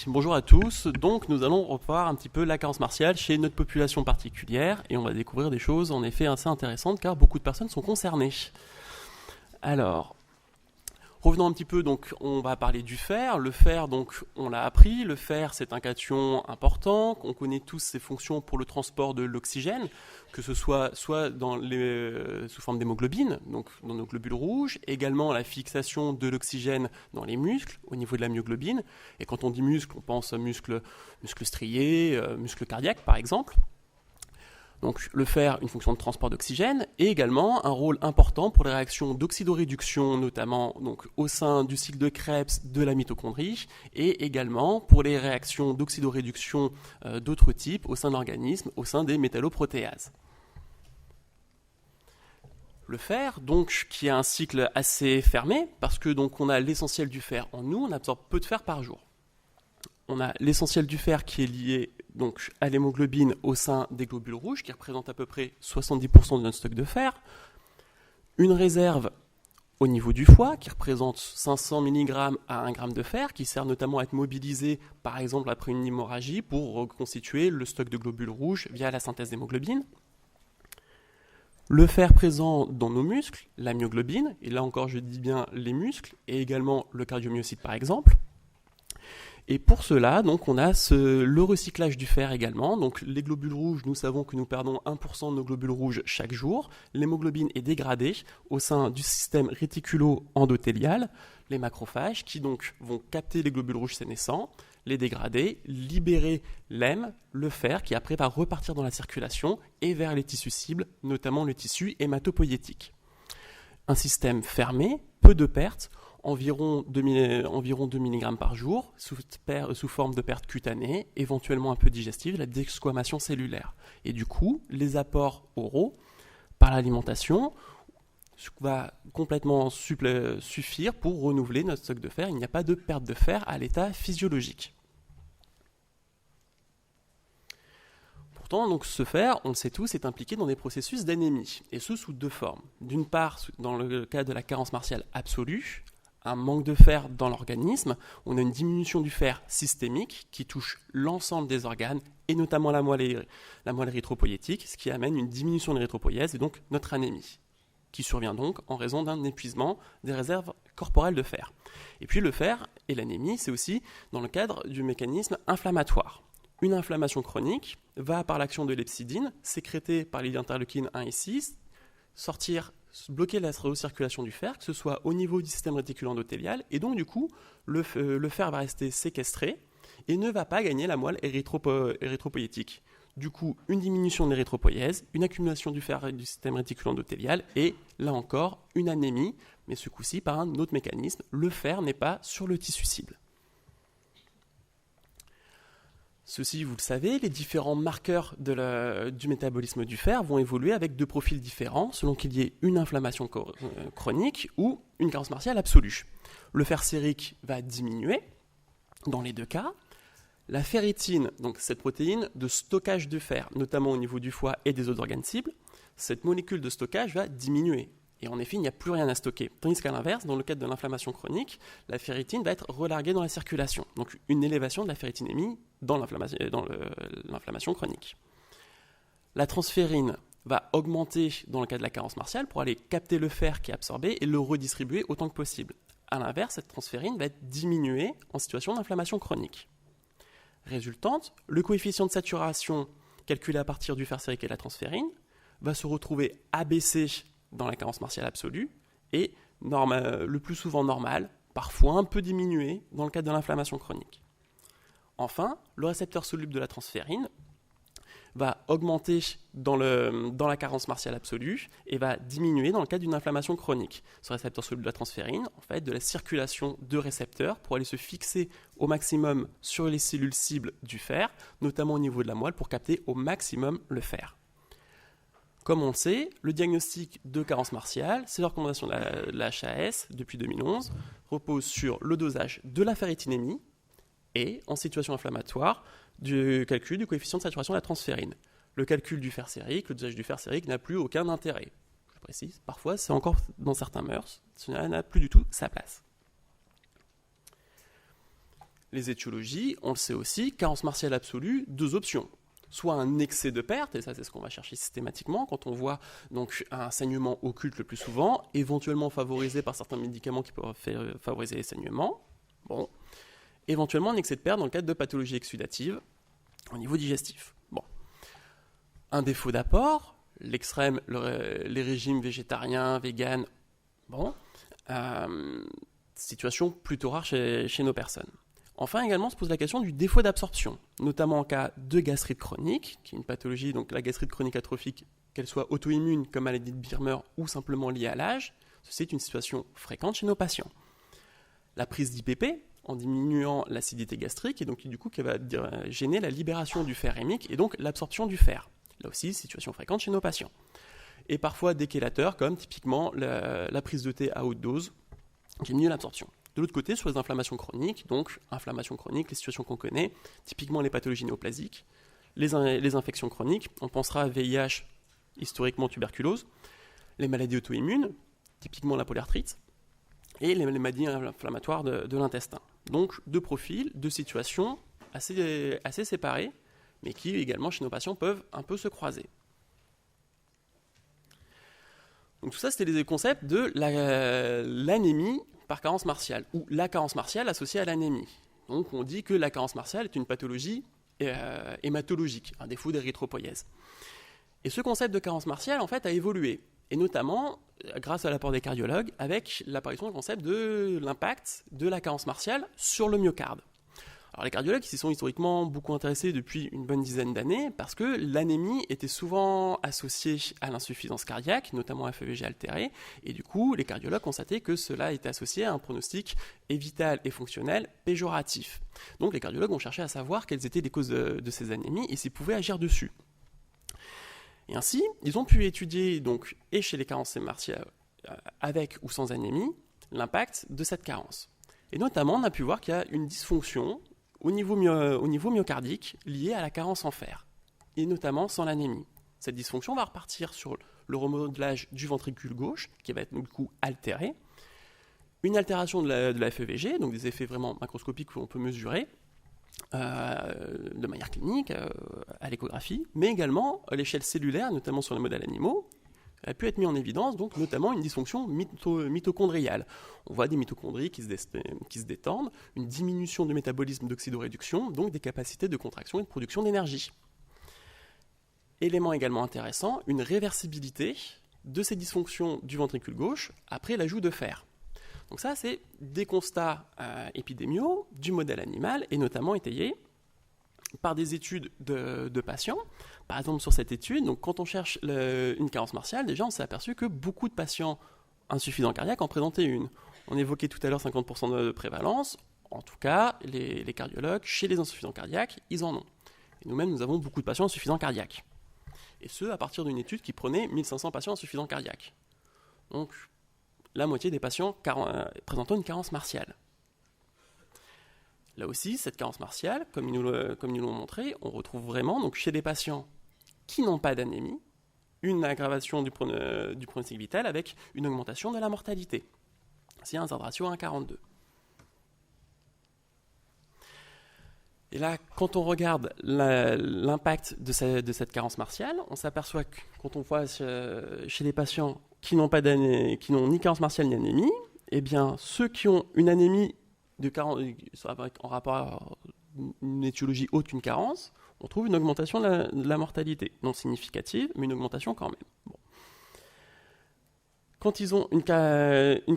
Bonjour à tous, donc nous allons revoir un petit peu la carence martiale chez notre population particulière et on va découvrir des choses en effet assez intéressantes car beaucoup de personnes sont concernées. Alors, revenons un petit peu, donc on va parler du fer. Le fer, donc on l'a appris, le fer c'est un cation important, on connaît tous ses fonctions pour le transport de l'oxygène, que ce soit sous forme d'hémoglobine, donc dans nos globules rouges, également la fixation de l'oxygène dans les muscles au niveau de la myoglobine. Et quand on dit muscle, on pense à muscles striés, muscles cardiaques par exemple. Donc le fer, une fonction de transport d'oxygène, et également un rôle important pour les réactions d'oxydoréduction, notamment donc, au sein du cycle de Krebs de la mitochondrie, et également pour les réactions d'oxydoréduction d'autres types au sein de l'organisme, au sein des métalloprotéases. Le fer, donc, qui a un cycle assez fermé, parce que donc on a l'essentiel du fer en nous, on absorbe peu de fer par jour. On a l'essentiel du fer qui est lié donc, à l'hémoglobine au sein des globules rouges, qui représente à peu près 70% de notre stock de fer. Une réserve au niveau du foie, qui représente 500 mg à 1 g de fer, qui sert notamment à être mobilisé, par exemple, après une hémorragie, pour reconstituer le stock de globules rouges via la synthèse d'hémoglobine. Le fer présent dans nos muscles, la myoglobine, et là encore je dis bien les muscles, et également le cardiomyocyte par exemple. Et pour cela, donc, on a le recyclage du fer également. Donc, les globules rouges, nous savons que nous perdons 1% de nos globules rouges chaque jour. L'hémoglobine est dégradée au sein du système réticulo-endothélial, les macrophages, qui donc vont capter les globules rouges sénescents, les dégrader, libérer l'hème, le fer, qui après va repartir dans la circulation et vers les tissus cibles, notamment le tissu hématopoïétique. Un système fermé, peu de pertes, environ 2 mg par jour, sous forme de pertes cutanées, éventuellement un peu digestives, la desquamation cellulaire. Et du coup, les apports oraux par l'alimentation va complètement suffire pour renouveler notre stock de fer. Il n'y a pas de perte de fer à l'état physiologique. Pourtant, donc, ce fer, on le sait tous, est impliqué dans des processus d'anémie, et ce sous deux formes. D'une part, dans le cas de la carence martiale absolue, un manque de fer dans l'organisme, on a une diminution du fer systémique qui touche l'ensemble des organes et notamment la moelle érythropoïétique, ce qui amène une diminution de l'érythropoïèse et donc notre anémie, qui survient donc en raison d'un épuisement des réserves corporelles de fer. Et puis le fer et l'anémie, c'est aussi dans le cadre du mécanisme inflammatoire. Une inflammation chronique va, par l'action de l'hepcidine, sécrétée par les interleukines 1 et 6, bloquer la recirculation du fer, que ce soit au niveau du système réticulo-endothélial, et donc du coup, le fer va rester séquestré et ne va pas gagner la moelle érythropoïétique. Du coup, une diminution de l'érythropoïèse, une accumulation du fer du système réticulo-endothélial, et là encore, une anémie, mais ce coup-ci par un autre mécanisme, le fer n'est pas sur le tissu cible. Ceci, vous le savez, les différents marqueurs du métabolisme du fer vont évoluer avec deux profils différents selon qu'il y ait une inflammation chronique ou une carence martiale absolue. Le fer sérique va diminuer dans les deux cas. La ferritine, donc cette protéine de stockage de fer, notamment au niveau du foie et des autres organes cibles, cette molécule de stockage va diminuer. Et en effet, il n'y a plus rien à stocker. Tandis qu'à l'inverse, dans le cadre de l'inflammation chronique, la ferritine va être relarguée dans la circulation. Donc une élévation de la ferritinémie dans l'inflammation chronique. La transférine va augmenter dans le cas de la carence martiale pour aller capter le fer qui est absorbé et le redistribuer autant que possible. À l'inverse, cette transférine va être diminuée en situation d'inflammation chronique. Résultante, le coefficient de saturation calculé à partir du fer sérique et de la transférine va se retrouver abaissé dans la carence martiale absolue et le plus souvent normal, parfois un peu diminué dans le cadre de l'inflammation chronique. Enfin, le récepteur soluble de la transférine va augmenter dans la carence martiale absolue et va diminuer dans le cadre d'une inflammation chronique. Ce récepteur soluble de la transférine, en fait, de la circulation de récepteurs pour aller se fixer au maximum sur les cellules cibles du fer, notamment au niveau de la moelle, pour capter au maximum le fer. Comme on le sait, le diagnostic de carence martiale, c'est la recommandation de la HAS depuis 2011, repose sur le dosage de la ferritinémie et, en situation inflammatoire, du calcul du coefficient de saturation de la transférine. Le calcul du fer sérique, le dosage du fer sérique n'a plus aucun intérêt. Je précise, parfois c'est encore dans certains mœurs, cela n'a plus du tout sa place. Les étiologies, on le sait aussi, carence martiale absolue, 2 options. Soit un excès de perte, et ça c'est ce qu'on va chercher systématiquement quand on voit donc un saignement occulte le plus souvent, éventuellement favorisé par certains médicaments qui peuvent favoriser les saignements. Bon. Éventuellement un excès de perte dans le cadre de pathologies exsudatives au niveau digestif. Bon. Un défaut d'apport, l'extrême, les régimes végétariens, véganes, bon, situation plutôt rare chez nos personnes. Enfin, également, se pose la question du défaut d'absorption, notamment en cas de gastrite chronique, qui est une pathologie, donc la gastrite chronique atrophique, qu'elle soit auto-immune comme maladie de Birmer ou simplement liée à l'âge. Ceci est une situation fréquente chez nos patients. La prise d'IPP, en diminuant l'acidité gastrique, et donc du coup qui va gêner la libération du fer hémique et donc l'absorption du fer. Là aussi, situation fréquente chez nos patients. Et parfois des chélateurs, comme typiquement la prise de thé à haute dose, qui diminue l'absorption. De l'autre côté, sur les inflammations chroniques, donc inflammation chronique, les situations qu'on connaît, typiquement les pathologies néoplasiques, les infections chroniques, on pensera à VIH, historiquement tuberculose, les maladies auto-immunes, typiquement la polyarthrite, et les maladies inflammatoires de l'intestin. Donc deux profils, deux situations assez séparées, mais qui également chez nos patients peuvent un peu se croiser. Donc tout ça, c'était les concepts de l'anémie par carence martiale, ou la carence martiale associée à l'anémie. Donc on dit que la carence martiale est une pathologie hématologique, un défaut d'érythropoïèse. Et ce concept de carence martiale, en fait, a évolué, et notamment grâce à l'apport des cardiologues, avec l'apparition du concept de l'impact de la carence martiale sur le myocarde. Alors les cardiologues s'y sont historiquement beaucoup intéressés depuis une bonne dizaine d'années parce que l'anémie était souvent associée à l'insuffisance cardiaque, notamment à FEVG altéré, et du coup les cardiologues constataient que cela était associé à un pronostic vital et fonctionnel péjoratif. Donc les cardiologues ont cherché à savoir quelles étaient les causes de ces anémies et s'ils pouvaient agir dessus. Et ainsi, ils ont pu étudier, donc, et chez les carences martiales avec ou sans anémie, l'impact de cette carence. Et notamment, on a pu voir qu'il y a une dysfonction au niveau myocardique liée à la carence en fer, et notamment sans l'anémie. Cette dysfonction va repartir sur le remodelage du ventricule gauche, qui va être du coup altéré, une altération de la FEVG, donc des effets vraiment macroscopiques qu'on peut mesurer de manière clinique, à l'échographie, mais également à l'échelle cellulaire, notamment sur les modèles animaux, a pu être mis en évidence, donc notamment une dysfonction mitochondriale. On voit des mitochondries qui se détendent, une diminution du métabolisme d'oxydoréduction, donc des capacités de contraction et de production d'énergie. Élément également intéressant, une réversibilité de ces dysfonctions du ventricule gauche après l'ajout de fer. Donc ça, c'est des constats épidémiaux du modèle animal, et notamment étayés par des études de patients. Par exemple, sur cette étude, donc quand on cherche une carence martiale, déjà on s'est aperçu que beaucoup de patients insuffisants cardiaques en présentaient une. On évoquait tout à l'heure 50% de prévalence. En tout cas, les cardiologues, chez les insuffisants cardiaques, ils en ont. Et nous-mêmes, nous avons beaucoup de patients insuffisants cardiaques. Et ce, à partir d'une étude qui prenait 1500 patients insuffisants cardiaques. Donc, la moitié des patients présentant une carence martiale. Là aussi, cette carence martiale, comme ils nous l'ont montré, on retrouve vraiment donc, chez des patients qui n'ont pas d'anémie, une aggravation du pronostic vital avec une augmentation de la mortalité. C'est un ratio 1,42. Et là, quand on regarde l'impact de cette carence martiale, on s'aperçoit que quand on voit chez les patients qui n'ont ni carence martiale ni anémie, eh bien, ceux qui ont une anémie en rapport à une étiologie haute qu'une carence, on trouve une augmentation de la mortalité, non significative, mais une augmentation quand même. Bon. Quand ils ont une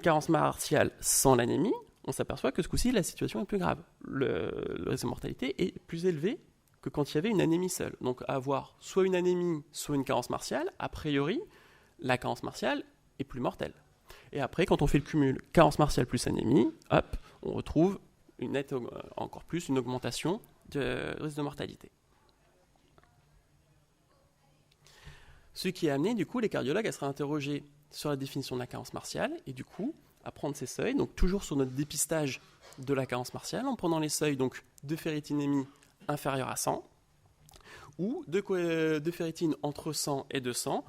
carence martiale sans l'anémie, on s'aperçoit que ce coup-ci, la situation est plus grave. Le risque de mortalité est plus élevé que quand il y avait une anémie seule. Donc avoir soit une anémie, soit une carence martiale, a priori, la carence martiale est plus mortelle. Et après, quand on fait le cumul carence martiale plus anémie, hop, on retrouve encore plus une augmentation du risque de mortalité. Ce qui a amené du coup les cardiologues à se réinterroger sur la définition de la carence martiale et du coup à prendre ces seuils, donc toujours sur notre dépistage de la carence martiale en prenant les seuils donc de ferritinémie inférieure à 100 ou de ferritine entre 100 et 200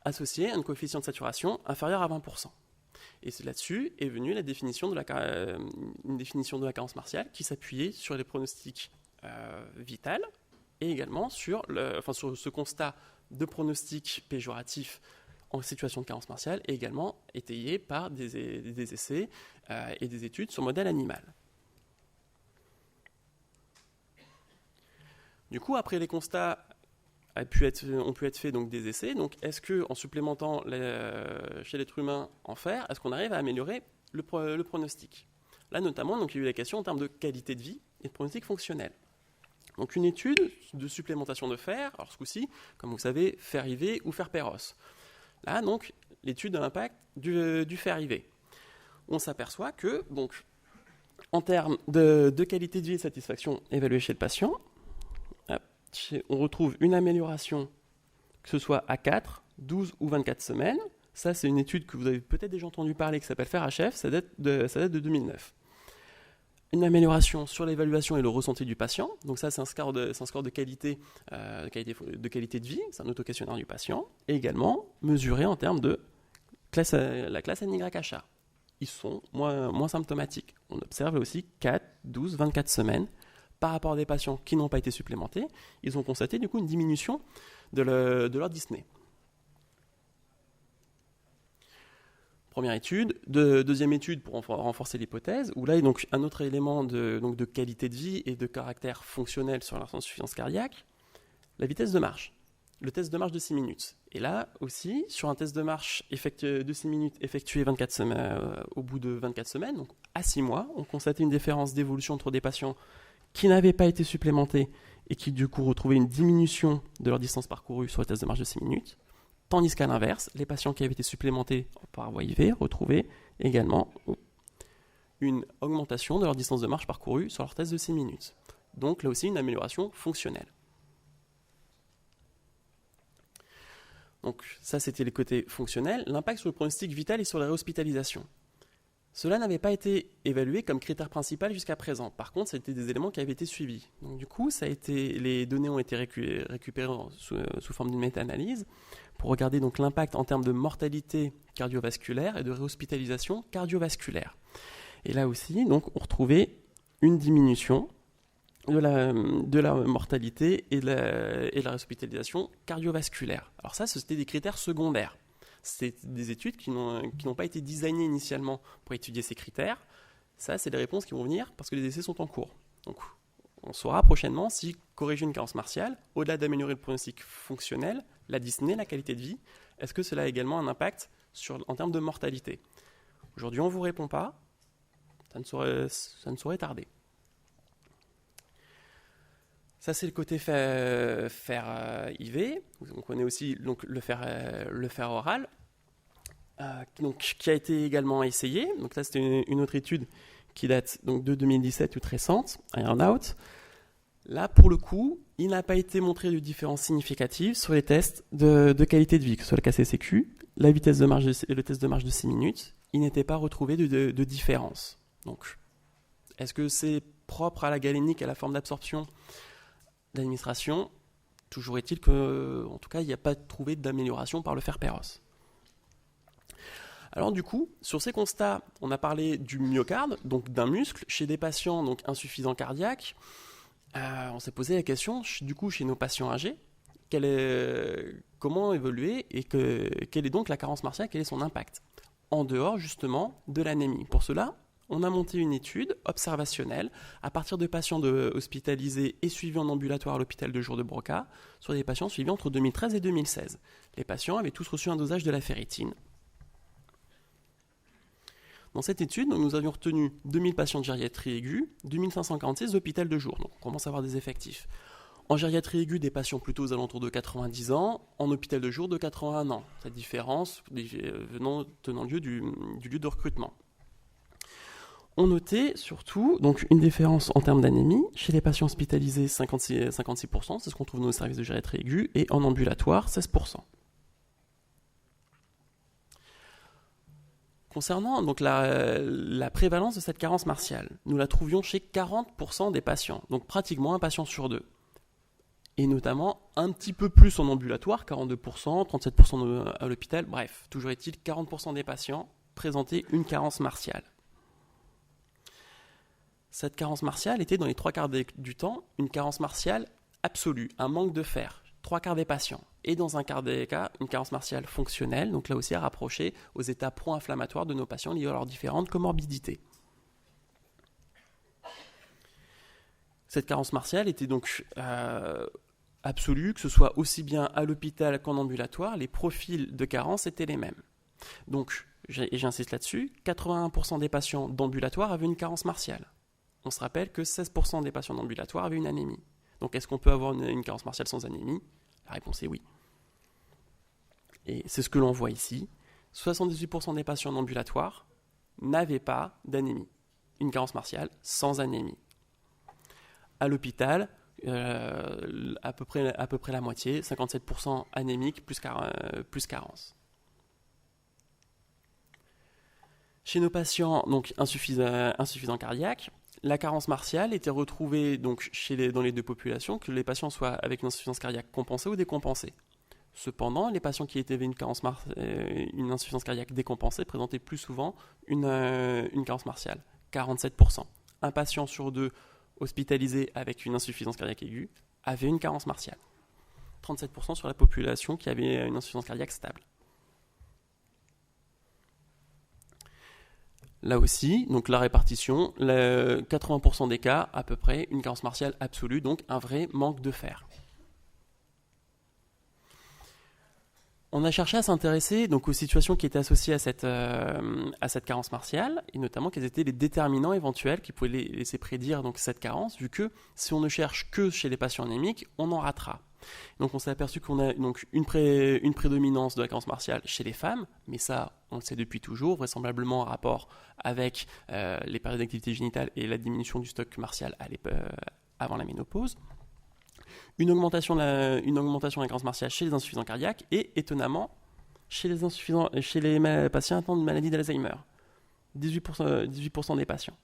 associés à un coefficient de saturation inférieur à 20%. Et là-dessus est venue une définition de la carence martiale qui s'appuyait sur les pronostics vitals et également sur ce constat de pronostics péjoratifs en situation de carence martiale, et également étayé par des essais et des études sur modèle animal. Du coup, après les constats ont pu être faits donc des essais. Donc, est-ce qu'en supplémentant chez l'être humain en fer, est-ce qu'on arrive à améliorer le pronostic? Là, notamment, donc, il y a eu la question en termes de qualité de vie et de pronostic fonctionnel. Donc, une étude de supplémentation de fer, alors ce coup-ci, comme vous savez, fer IV ou fer Péros. Là, donc, l'étude de l'impact du fer IV. On s'aperçoit que, donc, en termes de qualité de vie et de satisfaction évaluée chez le patient, on retrouve une amélioration, que ce soit à 4, 12 ou 24 semaines. Ça, c'est une étude que vous avez peut-être déjà entendu parler, qui s'appelle FER-HF, ça date de 2009. Une amélioration sur l'évaluation et le ressenti du patient. Donc ça, c'est un score de qualité de vie, c'est un auto-questionnaire du patient, et également mesuré en termes de la classe NYHA. Ils sont moins symptomatiques. On observe aussi 4, 12, 24 semaines. Par rapport à des patients qui n'ont pas été supplémentés, ils ont constaté du coup une diminution de leur dyspnée. Première étude. Deuxième étude pour renforcer l'hypothèse, où là, il y a donc un autre élément de qualité de vie et de caractère fonctionnel sur l'insuffisance cardiaque, la vitesse de marche. Le test de marche de 6 minutes. Et là aussi, sur un test de marche de 6 minutes effectué au bout de 24 semaines, donc à 6 mois, on constatait une différence d'évolution entre des patients qui n'avaient pas été supplémentés et qui du coup retrouvaient une diminution de leur distance parcourue sur le test de marche de 6 minutes, tandis qu'à l'inverse, les patients qui avaient été supplémentés par voie IV retrouvaient également une augmentation de leur distance de marche parcourue sur leur test de 6 minutes. Donc là aussi une amélioration fonctionnelle. Donc ça c'était les côtés fonctionnels. L'impact sur le pronostic vital et sur la réhospitalisation. Cela n'avait pas été évalué comme critère principal jusqu'à présent. Par contre, c'était des éléments qui avaient été suivis. Donc, du coup, les données ont été récupérées sous forme d'une méta-analyse pour regarder donc l'impact en termes de mortalité cardiovasculaire et de réhospitalisation cardiovasculaire. Et là aussi, donc, on retrouvait une diminution de la mortalité et de la réhospitalisation cardiovasculaire. Alors ça, c'était des critères secondaires. C'est des études qui n'ont pas été designées initialement pour étudier ces critères. Ça, c'est des réponses qui vont venir parce que les essais sont en cours. Donc, on saura prochainement si corriger une carence martiale, au-delà d'améliorer le pronostic fonctionnel, la dyspnée, la qualité de vie, est-ce que cela a également un impact en termes de mortalité? Aujourd'hui, on ne vous répond pas. Ça ne saurait tarder. Ça, c'est le côté fer IV. On connaît aussi donc, le fer oral, qui a été également essayé. Donc là, c'était une autre étude qui date donc, de 2017, toute récente, Iron Out. Là, pour le coup, il n'a pas été montré de différence significative sur les tests de qualité de vie, que ce soit le KCCQ, la vitesse de marche et le test de marche de 6 minutes. Il n'était pas retrouvé de différence. Donc, est-ce que c'est propre à la galénique, à la forme d'absorption d'administration? Toujours est-il qu'en tout cas, il n'y a pas trouvé d'amélioration par le fer Péros. Alors du coup, sur ces constats, on a parlé du myocarde, donc d'un muscle, chez des patients donc insuffisants cardiaques. On s'est posé la question, du coup, chez nos patients âgés, comment évoluer et quelle est donc la carence martiale, quel est son impact, en dehors justement de l'anémie. Pour cela, on a monté une étude observationnelle à partir de patients hospitalisés et suivis en ambulatoire à l'hôpital de jour de Broca, sur des patients suivis entre 2013 et 2016. Les patients avaient tous reçu un dosage de la ferritine. Dans cette étude, nous avions retenu 2000 patients de gériatrie aiguë, 2546 d'hôpital de jour. Donc on commence à avoir des effectifs. En gériatrie aiguë, des patients plutôt aux alentours de 90 ans, en hôpital de jour de 81 ans. Cette différence tenant lieu du lieu de recrutement. On notait surtout donc, une différence en termes d'anémie. Chez les patients hospitalisés, 56%, c'est ce qu'on trouve dans nos services de gériatrie aiguë, et en ambulatoire, 16%. Concernant donc, la prévalence de cette carence martiale, nous la trouvions chez 40% des patients, donc pratiquement un patient sur deux. Et notamment un petit peu plus en ambulatoire, 42%, 37% à l'hôpital, bref, toujours est-il 40% des patients présentaient une carence martiale. Cette carence martiale était dans les 3/4 du temps une carence martiale absolue, un manque de fer, 3/4 des patients. Et dans un quart des cas, une carence martiale fonctionnelle, donc là aussi à rapprocher aux états pro-inflammatoires de nos patients liés à leurs différentes comorbidités. Cette carence martiale était donc absolue, que ce soit aussi bien à l'hôpital qu'en ambulatoire, les profils de carence étaient les mêmes. Donc, et j'insiste là-dessus, 81% des patients d'ambulatoire avaient une carence martiale. On se rappelle que 16% des patients d'ambulatoire avaient une anémie. Donc, est-ce qu'on peut avoir une carence martiale sans anémie ? La réponse est oui. Et c'est ce que l'on voit ici. 78% des patients d'ambulatoire n'avaient pas d'anémie. Une carence martiale sans anémie. À l'hôpital, à peu près la moitié, 57% anémiques plus carence. Chez nos patients donc insuffisants cardiaques, la carence martiale était retrouvée donc dans les deux populations, que les patients soient avec une insuffisance cardiaque compensée ou décompensée. Cependant, les patients qui avaient une insuffisance cardiaque décompensée présentaient plus souvent une carence martiale, 47%. Un patient sur deux hospitalisé avec une insuffisance cardiaque aiguë avait une carence martiale. 37% sur la population qui avait une insuffisance cardiaque stable. Là aussi, donc la répartition, 80% des cas, à peu près, une carence martiale absolue, donc un vrai manque de fer. On a cherché à s'intéresser donc aux situations qui étaient associées à cette carence martiale, et notamment quels étaient les déterminants éventuels qui pouvaient laisser prédire donc cette carence, vu que si on ne cherche que chez les patients anémiques, on en ratera. Donc on s'est aperçu qu'on a donc une prédominance de la carence martiale chez les femmes, mais ça on le sait depuis toujours, vraisemblablement en rapport avec les périodes d'activité génitale et la diminution du stock martial avant la ménopause. Une augmentation de la carence martiale chez les insuffisants cardiaques et, étonnamment, chez les patients atteints de maladie d'Alzheimer. 18% des patients.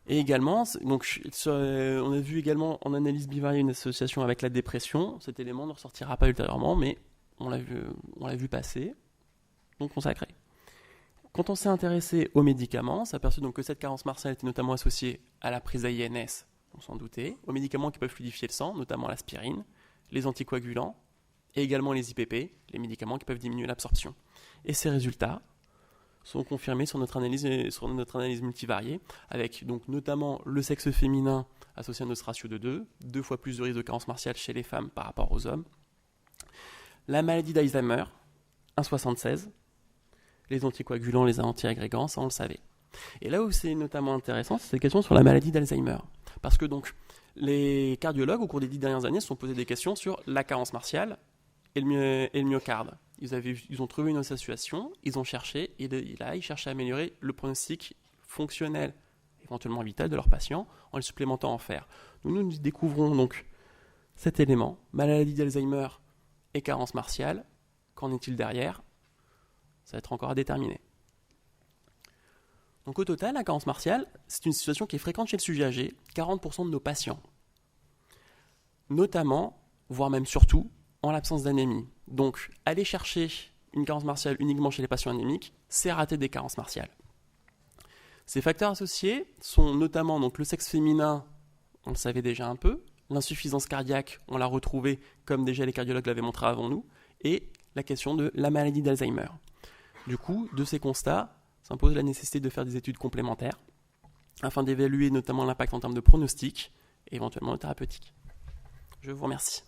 Et également, donc, on a vu également en analyse bivariée une association avec la dépression. Cet élément ne ressortira pas ultérieurement, mais on l'a vu passer. Donc consacré. Quand on s'est intéressé aux médicaments, on s'est aperçu donc que cette carence martiale était notamment associée à la prise d'AINS, on s'en doutait, aux médicaments qui peuvent fluidifier le sang, notamment l'aspirine, les anticoagulants, et également les IPP, les médicaments qui peuvent diminuer l'absorption. Et ces résultats sont confirmés sur notre analyse multivariée, avec donc notamment le sexe féminin associé à notre ratio de 2 fois plus de risque de carence martiale chez les femmes par rapport aux hommes, la maladie d'Alzheimer, 1,76, les anticoagulants, les antiagrégants, ça on le savait. Et là où c'est notamment intéressant, c'est cette question sur la maladie d'Alzheimer. Parce que donc, les cardiologues, au cours des 10 dernières années, se sont posés des questions sur la carence martiale et le myocarde. Ils ont trouvé une association, ils ont cherché, et là, ils cherchaient à améliorer le pronostic fonctionnel, éventuellement vital, de leurs patients, en le supplémentant en fer. Nous découvrons donc cet élément, maladie d'Alzheimer et carence martiale. Qu'en est-il derrière ? Ça va être encore à déterminer. Donc au total, la carence martiale, c'est une situation qui est fréquente chez le sujet âgé, 40% de nos patients. Notamment, voire même surtout, en l'absence d'anémie. Donc aller chercher une carence martiale uniquement chez les patients anémiques, c'est rater des carences martiales. Ces facteurs associés sont notamment donc, le sexe féminin, on le savait déjà un peu, l'insuffisance cardiaque, on l'a retrouvé comme déjà les cardiologues l'avaient montré avant nous, et la question de la maladie d'Alzheimer. Du coup, de ces constats, s'impose la nécessité de faire des études complémentaires afin d'évaluer notamment l'impact en termes de pronostic et éventuellement de thérapeutique. Je vous remercie.